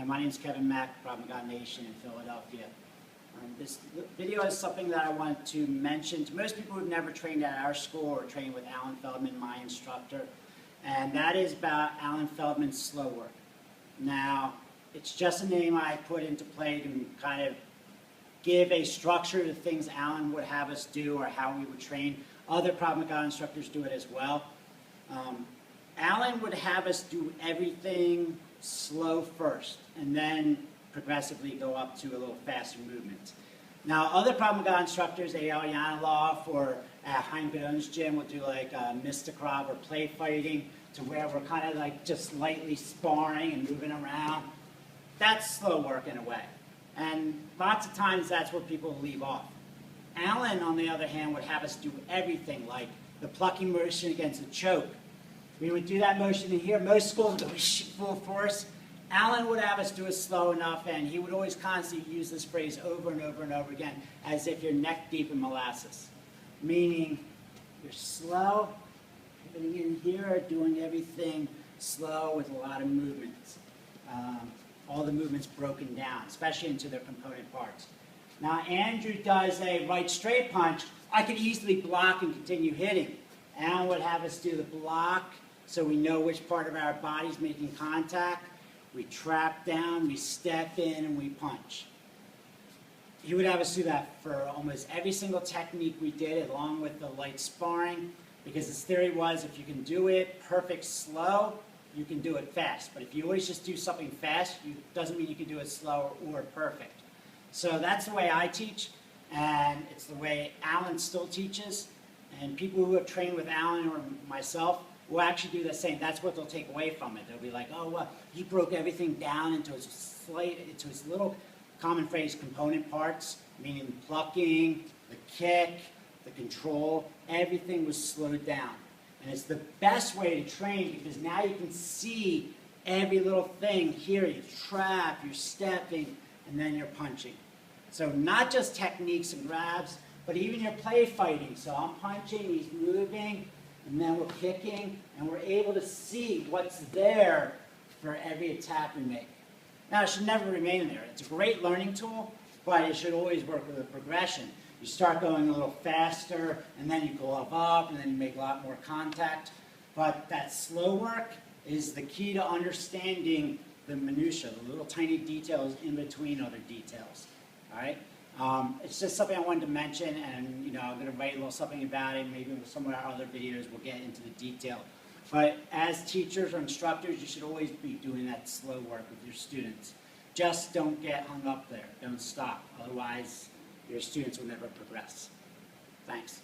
My name is Kevin Mack, Krav Maga Nation in Philadelphia. This video is something that I want to mention to most people who've never trained at our school or trained with Alan Feldman, my instructor, and that is about Alan Feldman's slow work. Now, it's just a name I put into play to kind of give a structure to things Alan would have us do or how we would train. Other Krav Maga instructors do it as well. Alan would have us do everything slow first and then progressively go up to a little faster movement. Now, other Krav Maga instructors, A.L. Yanilov or at Hein Bedone's gym will do like Mr. Krav or play fighting to where we're kind of like just lightly sparring and moving around. That's slow work in a way. And lots of times that's where people leave off. Alan, on the other hand, would have us do everything like the plucking motion against a choke. We would do that motion in here. Most schools would go full force. Alan would have us do it slow enough, and he would always constantly use this phrase over and over and over again, as if you're neck deep in molasses. Meaning, you're slow, getting in here, doing everything slow with a lot of movements. All the movements broken down, especially into their component parts. Now, Andrew does a right straight punch. I could easily block and continue hitting. Alan would have us do the block so we know which part of our body's making contact. We trap down, we step in, and we punch. He would have us do that for almost every single technique we did, along with the light sparring, because his theory was if you can do it perfect slow, you can do it fast. But if you always just do something fast, it doesn't mean you can do it slow or perfect. So that's the way I teach, and it's the way Alan still teaches. And people who have trained with Alan or myself will actually do the same. That's what they'll take away from it. They'll be like, oh, well, he broke everything down into his little common phrase component parts, meaning the plucking, the kick, the control. Everything was slowed down. And it's the best way to train because now you can see every little thing. Here you trap, you're stepping, and then you're punching. So not just techniques and grabs, but even your play fighting. So I'm punching, he's moving, and then we're kicking, and we're able to see what's there for every attack we make. Now, it should never remain there. It's a great learning tool, but it should always work with a progression. You start going a little faster, and then you go up, and then you make a lot more contact. But that slow work is the key to understanding the minutia, the little tiny details in between other details. All right? It's just something I wanted to mention, and I'm going to write a little something about it. Maybe with some of our other videos we'll get into the detail. But as teachers or instructors, you should always be doing that slow work with your students. Just don't get hung up there. Don't stop. Otherwise, your students will never progress. Thanks.